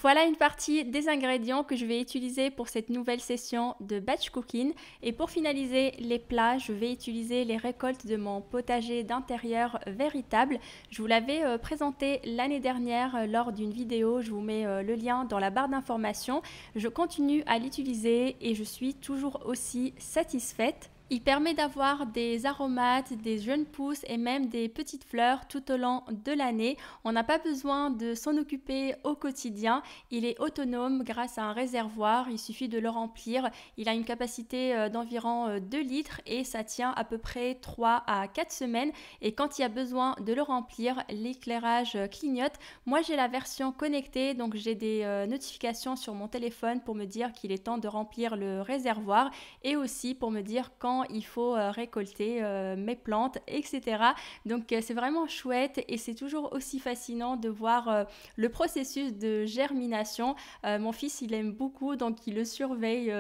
Voilà une partie des ingrédients que je vais utiliser pour cette nouvelle session de batch cooking. Et pour finaliser les plats, je vais utiliser les récoltes de mon potager d'intérieur véritable. Je vous l'avais présenté l'année dernière lors d'une vidéo, je vous mets le lien dans la barre d'informations. Je continue à l'utiliser et je suis toujours aussi satisfaite. Il permet d'avoir des aromates, des jeunes pousses et même des petites fleurs tout au long de l'année. On n'a pas besoin de s'en occuper au quotidien. Il est autonome grâce à un réservoir. Il suffit de le remplir. Il a une capacité d'environ 2 litres et ça tient à peu près 3 à 4 semaines. Et quand il y a besoin de le remplir, l'éclairage clignote. Moi, j'ai la version connectée, donc j'ai des notifications sur mon téléphone pour me dire qu'il est temps de remplir le réservoir et aussi pour me dire quand il faut récolter mes plantes, etc. Donc c'est vraiment chouette et c'est toujours aussi fascinant de voir le processus de germination. Mon fils, il aime beaucoup, donc il le surveille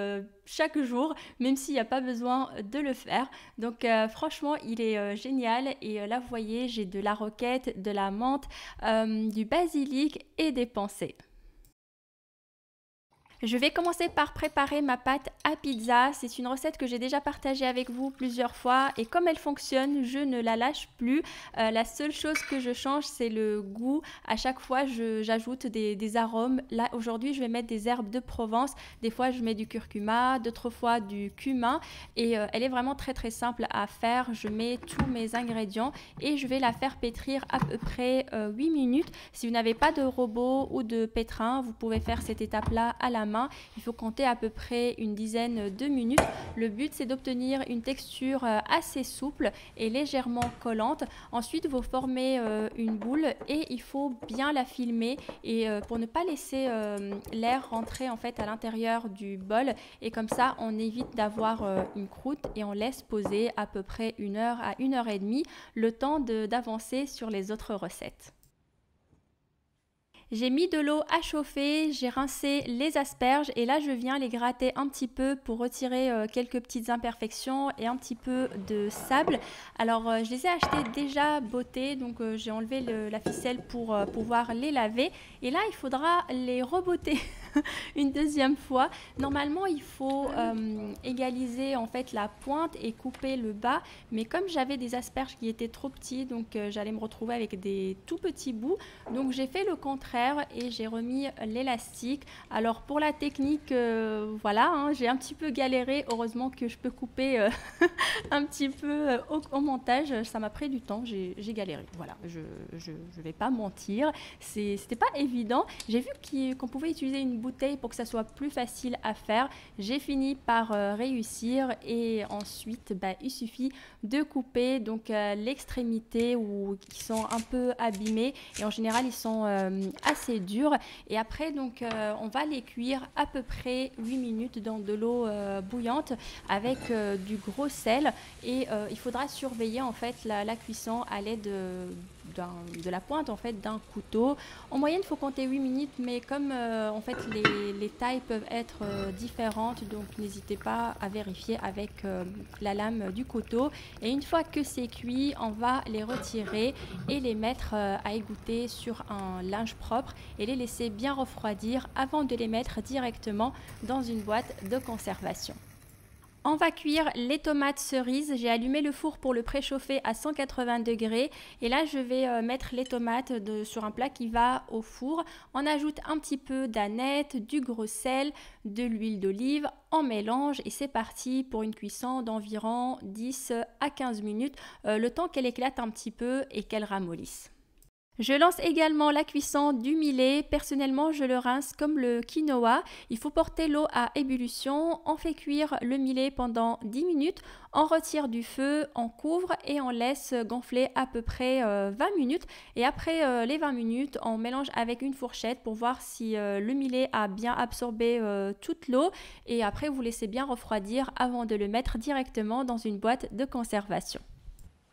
chaque jour, même s'il n'y a pas besoin de le faire. Donc franchement, il est génial et là, vous voyez, j'ai de la roquette, de la menthe, du basilic et des pensées. Je vais commencer par préparer ma pâte à pizza. C'est une recette que j'ai déjà partagée avec vous plusieurs fois et comme elle fonctionne, je ne la lâche plus. La seule chose que je change, c'est le goût. À chaque fois, j'ajoute des arômes. Là, aujourd'hui, je vais mettre des herbes de Provence. Des fois, je mets du curcuma, d'autres fois du cumin. Et elle est vraiment très très simple à faire. Je mets tous mes ingrédients et je vais la faire pétrir à peu près 8 minutes. Si vous n'avez pas de robot ou de pétrin, vous pouvez faire cette étape-là à la main. Il faut compter à peu près une dizaine de minutes. Le but, c'est d'obtenir une texture assez souple et légèrement collante. Ensuite, vous formez une boule et il faut bien la filmer et pour ne pas laisser l'air rentrer en fait à l'intérieur du bol et comme ça, on évite d'avoir une croûte et on laisse poser à peu près 1 heure à 1 heure et demie le temps d'avancer sur les autres recettes. J'ai mis de l'eau à chauffer, j'ai rincé les asperges et là je viens les gratter un petit peu pour retirer quelques petites imperfections et un petit peu de sable. Alors je les ai achetées déjà bottées, donc j'ai enlevé la ficelle pour pouvoir les laver et là il faudra les rebotter une deuxième fois. Normalement il faut égaliser en fait la pointe et couper le bas, mais comme j'avais des asperges qui étaient trop petits, donc j'allais me retrouver avec des tout petits bouts, donc j'ai fait le contraire et j'ai remis l'élastique. Alors pour la technique, voilà, hein, j'ai un petit peu galéré. Heureusement que je peux couper un petit peu au montage. Ça m'a pris du temps, j'ai galéré. Voilà, je vais pas mentir. C'était pas évident. J'ai vu qu'on pouvait utiliser une bouteille pour que ça soit plus facile à faire. J'ai fini par réussir et ensuite, il suffit de couper donc l'extrémité ou qui sont un peu abîmés et en général ils sont assez dur et après donc on va les cuire à peu près 8 minutes dans de l'eau bouillante avec du gros sel et il faudra surveiller en fait la cuisson à l'aide de la pointe en fait d'un couteau. En moyenne il faut compter 8 minutes mais comme en fait les tailles peuvent être différentes, donc n'hésitez pas à vérifier avec la lame du couteau et une fois que c'est cuit on va les retirer et les mettre à égoutter sur un linge propre et les laisser bien refroidir avant de les mettre directement dans une boîte de conservation. On va cuire les tomates cerises. J'ai allumé le four pour le préchauffer à 180 degrés et là je vais mettre les tomates sur un plat qui va au four. On ajoute un petit peu d'aneth, du gros sel, de l'huile d'olive, on mélange et c'est parti pour une cuisson d'environ 10 à 15 minutes, le temps qu'elle éclate un petit peu et qu'elle ramollisse. Je lance également la cuisson du millet. Personnellement, je le rince comme le quinoa. Il faut porter l'eau à ébullition. On fait cuire le millet pendant 10 minutes. On retire du feu, on couvre et on laisse gonfler à peu près 20 minutes. Et après les 20 minutes, on mélange avec une fourchette pour voir si le millet a bien absorbé toute l'eau. Et après, vous laissez bien refroidir avant de le mettre directement dans une boîte de conservation.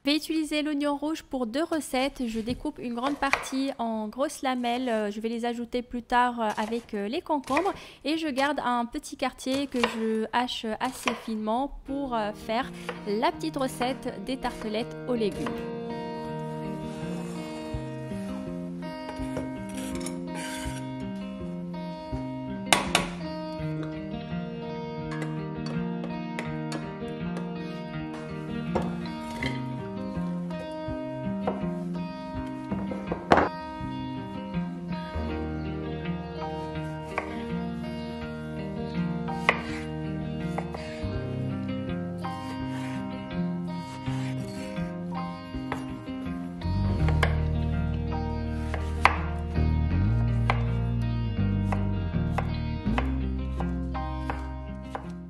Je vais utiliser l'oignon rouge pour 2 recettes. Je découpe une grande partie en grosses lamelles. Je vais les ajouter plus tard avec les concombres. Et je garde un petit quartier que je hache assez finement pour faire la petite recette des tartelettes aux légumes.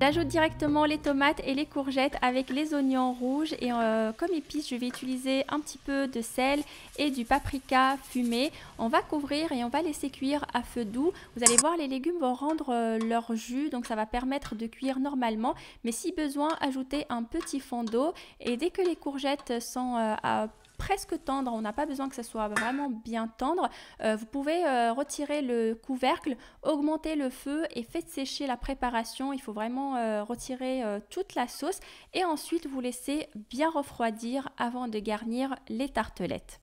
J'ajoute directement les tomates et les courgettes avec les oignons rouges et comme épice, je vais utiliser un petit peu de sel et du paprika fumé. On va couvrir et on va laisser cuire à feu doux. Vous allez voir, les légumes vont rendre leur jus, donc ça va permettre de cuire normalement. Mais si besoin, ajoutez un petit fond d'eau et dès que les courgettes sont presque tendre, on n'a pas besoin que ça soit vraiment bien tendre, vous pouvez retirer le couvercle, augmenter le feu et faites sécher la préparation. Il faut vraiment retirer toute la sauce et ensuite vous laissez bien refroidir avant de garnir les tartelettes.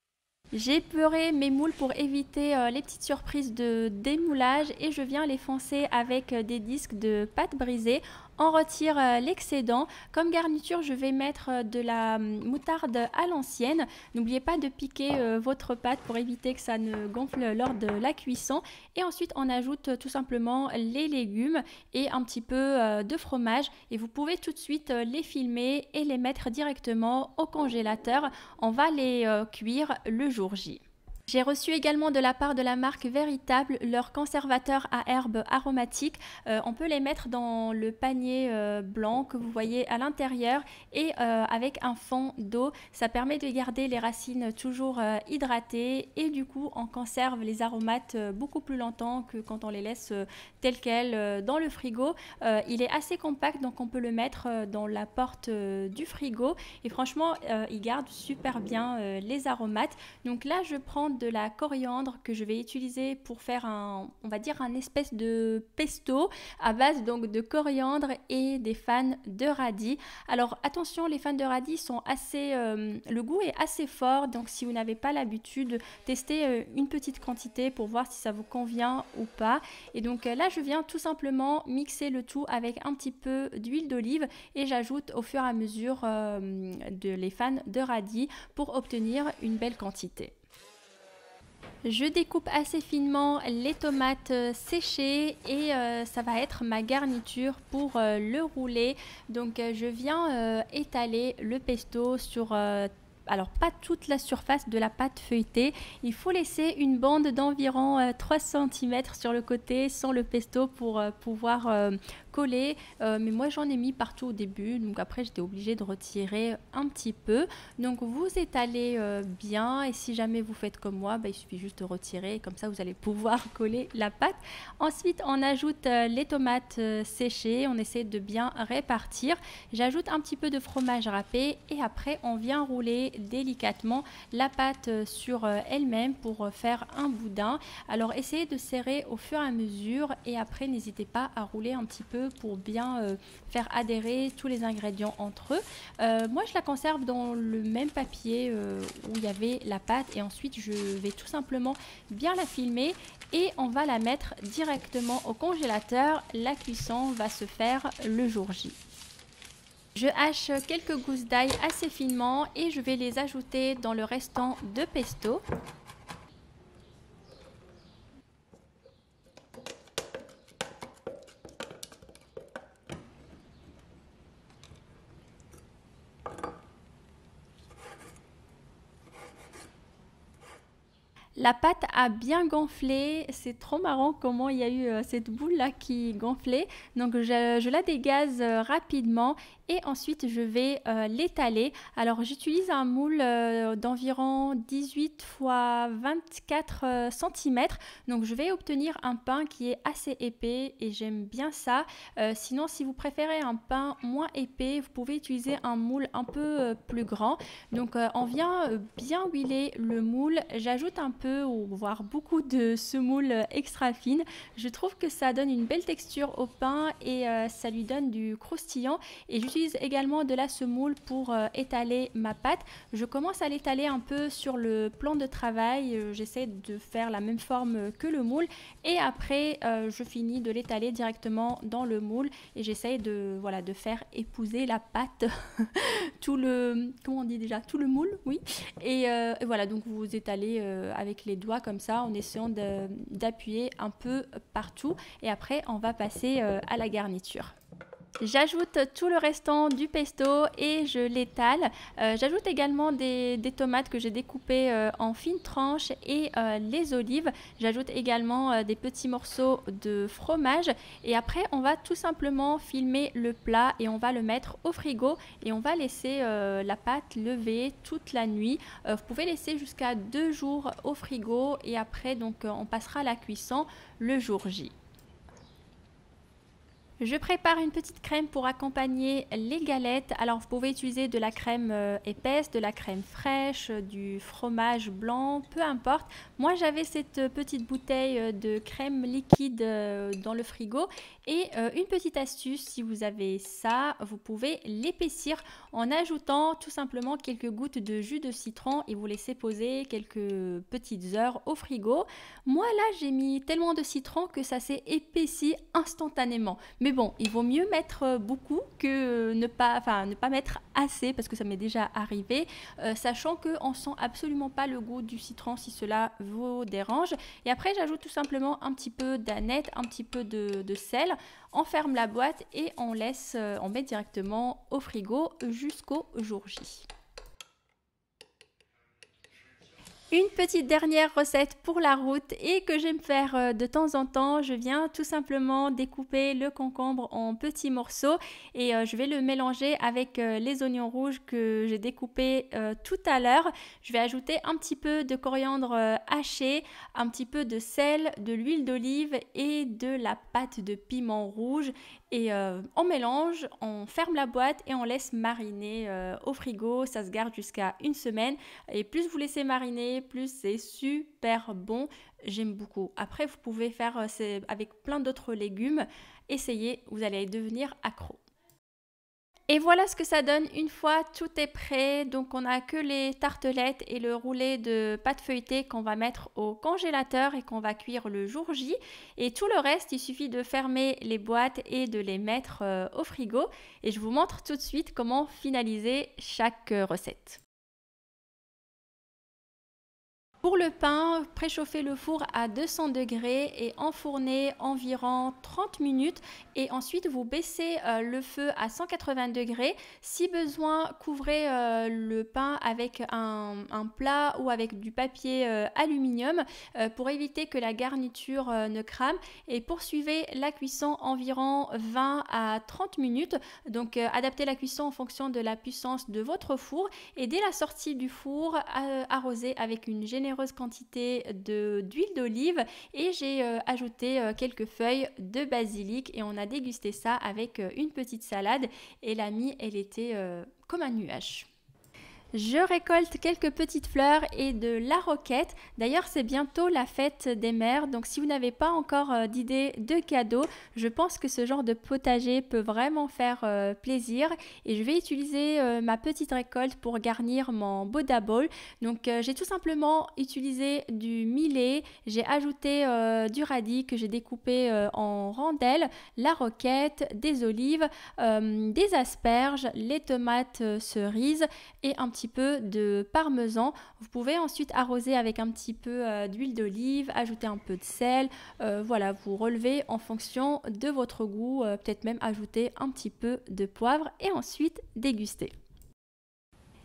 J'ai beurré mes moules pour éviter les petites surprises de démoulage et je viens les foncer avec des disques de pâte brisée. On retire l'excédent. Comme garniture, je vais mettre de la moutarde à l'ancienne. N'oubliez pas de piquer votre pâte pour éviter que ça ne gonfle lors de la cuisson. Et ensuite, on ajoute tout simplement les légumes et un petit peu de fromage. Et vous pouvez tout de suite les filmer et les mettre directement au congélateur. On va les cuire le jour J. J'ai reçu également de la part de la marque Véritable leur conservateur à herbes aromatiques. On peut les mettre dans le panier blanc que vous voyez à l'intérieur et avec un fond d'eau. Ça permet de garder les racines toujours hydratées et du coup on conserve les aromates beaucoup plus longtemps que quand on les laisse telles quelles dans le frigo. Il est assez compact donc on peut le mettre dans la porte du frigo et franchement il garde super bien les aromates. Donc là je prends de la coriandre que je vais utiliser pour faire on va dire un espèce de pesto à base donc de coriandre et des fans de radis. Alors attention, les fans de radis sont assez, le goût est assez fort, donc si vous n'avez pas l'habitude, testez une petite quantité pour voir si ça vous convient ou pas. Et donc là je viens tout simplement mixer le tout avec un petit peu d'huile d'olive et j'ajoute au fur et à mesure les fans de radis pour obtenir une belle quantité. Je découpe assez finement les tomates séchées et ça va être ma garniture pour le rouler. Donc je viens étaler le pesto sur alors pas toute la surface de la pâte feuilletée, il faut laisser une bande d'environ 3 cm sur le côté sans le pesto pour pouvoir coller, mais moi j'en ai mis partout au début, donc après j'étais obligée de retirer un petit peu. Donc vous étalez bien et si jamais vous faites comme moi, il suffit juste de retirer, comme ça vous allez pouvoir coller la pâte. Ensuite on ajoute les tomates séchées, on essaie de bien répartir. J'ajoute un petit peu de fromage râpé et après on vient rouler délicatement la pâte sur elle-même pour faire un boudin. Alors essayez de serrer au fur et à mesure et après n'hésitez pas à rouler un petit peu pour bien faire adhérer tous les ingrédients entre eux. Moi je la conserve dans le même papier où il y avait la pâte et ensuite je vais tout simplement bien la filmer et on va la mettre directement au congélateur. La cuisson va se faire le jour J. Je hache quelques gousses d'ail assez finement et je vais les ajouter dans le restant de pesto. La pâte a bien gonflé, c'est trop marrant comment il y a eu cette boule là qui gonflait. Donc je la dégaze rapidement et ensuite je vais l'étaler. Alors j'utilise un moule d'environ 18 x 24 cm. Donc je vais obtenir un pain qui est assez épais et j'aime bien ça. Sinon si vous préférez un pain moins épais, vous pouvez utiliser un moule un peu plus grand. Donc on vient bien huiler le moule. J'ajoute un peu ou voire beaucoup de semoule extra fine. Je trouve que ça donne une belle texture au pain et ça lui donne du croustillant et j'utilise également de la semoule pour étaler ma pâte. Je commence à l'étaler un peu sur le plan de travail, j'essaie de faire la même forme que le moule et après je finis de l'étaler directement dans le moule et j'essaie de faire épouser la pâte tout le tout le moule, oui. Et voilà, donc vous étalez avec les doigts comme ça en essayant d'appuyer un peu partout et après on va passer à la garniture. J'ajoute tout le restant du pesto et je l'étale. J'ajoute également des tomates que j'ai découpées en fines tranches et les olives. J'ajoute également des petits morceaux de fromage et après on va tout simplement filmer le plat et on va le mettre au frigo et on va laisser la pâte lever toute la nuit. Vous pouvez laisser jusqu'à 2 jours au frigo et après donc on passera à la cuisson le jour J. Je prépare une petite crème pour accompagner les galettes. Alors vous pouvez utiliser de la crème épaisse, de la crème fraîche, du fromage blanc, peu importe. Moi j'avais cette petite bouteille de crème liquide dans le frigo et une petite astuce, si vous avez ça, vous pouvez l'épaissir en ajoutant tout simplement quelques gouttes de jus de citron et vous laissez poser quelques petites heures au frigo. Moi là j'ai mis tellement de citron que ça s'est épaissi instantanément. Mais bon, il vaut mieux mettre beaucoup que ne pas mettre assez parce que ça m'est déjà arrivé, sachant qu'on sent absolument pas le goût du citron si cela vous dérange. Et après, j'ajoute tout simplement un petit peu d'aneth, un petit peu de sel. On ferme la boîte et on met directement au frigo jusqu'au jour J. Une petite dernière recette pour la route et que j'aime faire de temps en temps, je viens tout simplement découper le concombre en petits morceaux et je vais le mélanger avec les oignons rouges que j'ai découpés tout à l'heure. Je vais ajouter un petit peu de coriandre haché, un petit peu de sel, de l'huile d'olive et de la pâte de piment rouge. Et on mélange, on ferme la boîte et on laisse mariner au frigo. Ça se garde jusqu'à une semaine. Et plus vous laissez mariner, plus c'est super bon. J'aime beaucoup. Après, vous pouvez faire avec plein d'autres légumes. Essayez, vous allez devenir accro. Et voilà ce que ça donne une fois tout est prêt. Donc on n'a que les tartelettes et le roulé de pâte feuilletée qu'on va mettre au congélateur et qu'on va cuire le jour J. Et tout le reste, il suffit de fermer les boîtes et de les mettre au frigo. Et je vous montre tout de suite comment finaliser chaque recette. Pour le pain, préchauffez le four à 200 degrés et enfournez environ 30 minutes et ensuite vous baissez le feu à 180 degrés. Si besoin, couvrez le pain avec un plat ou avec du papier aluminium pour éviter que la garniture ne crame et poursuivez la cuisson environ 20 à 30 minutes. Donc adaptez la cuisson en fonction de la puissance de votre four et dès la sortie du four, arrosez avec une généreuse quantité d'huile d'olive et j'ai ajouté quelques feuilles de basilic et on a dégusté ça avec une petite salade et l'amie elle était comme un nuage. Je récolte quelques petites fleurs et de la roquette. D'ailleurs, c'est bientôt la fête des mères. Donc, si vous n'avez pas encore d'idée de cadeau, je pense que ce genre de potager peut vraiment faire plaisir. Et je vais utiliser ma petite récolte pour garnir mon Boda Bowl. Donc, j'ai tout simplement utilisé du millet. J'ai ajouté du radis que j'ai découpé en rondelles, la roquette, des olives, des asperges, les tomates cerises et un petit peu de parmesan. Vous pouvez ensuite arroser avec un petit peu d'huile d'olive, ajouter un peu de sel. Voilà, vous relevez en fonction de votre goût, peut-être même ajouter un petit peu de poivre et ensuite déguster.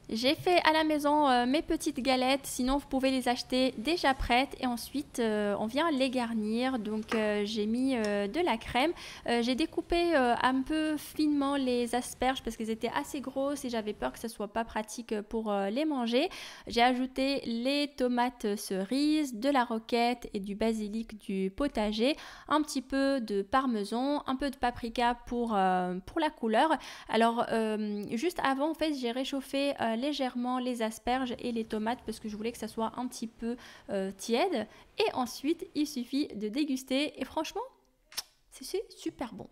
J'ai fait à la maison mes petites galettes, sinon vous pouvez les acheter déjà prêtes et ensuite on vient les garnir. Donc j'ai mis de la crème, j'ai découpé un peu finement les asperges parce qu'elles étaient assez grosses et j'avais peur que ce soit pas pratique pour les manger. J'ai ajouté les tomates cerises, de la roquette et du basilic du potager, un petit peu de parmesan, un peu de paprika pour la couleur. Alors juste avant en fait j'ai réchauffé légèrement les asperges et les tomates parce que je voulais que ça soit un petit peu tiède et ensuite il suffit de déguster et franchement c'est super bon.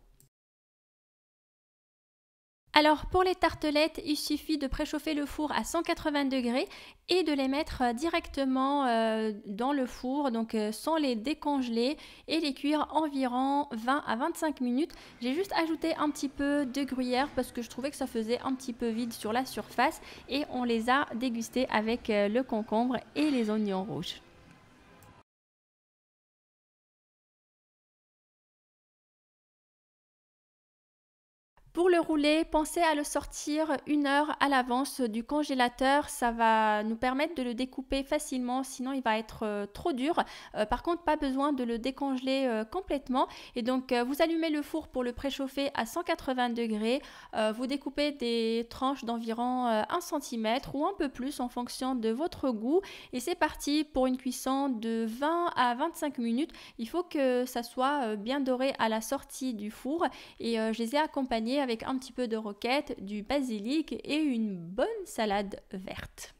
Alors pour les tartelettes, il suffit de préchauffer le four à 180 degrés et de les mettre directement dans le four, donc sans les décongeler et les cuire environ 20 à 25 minutes. J'ai juste ajouté un petit peu de gruyère parce que je trouvais que ça faisait un petit peu vide sur la surface et on les a dégustés avec le concombre et les oignons rouges. Pour le rouler, pensez à le sortir 1 heure à l'avance du congélateur. Ça va nous permettre de le découper facilement, sinon il va être trop dur. Par contre, pas besoin de le décongeler complètement. Et donc, vous allumez le four pour le préchauffer à 180 degrés. Vous découpez des tranches d'environ 1 cm ou un peu plus en fonction de votre goût. Et c'est parti pour une cuisson de 20 à 25 minutes. Il faut que ça soit bien doré à la sortie du four. Et je les ai accompagnés avec un petit peu de roquette, du basilic et une bonne salade verte.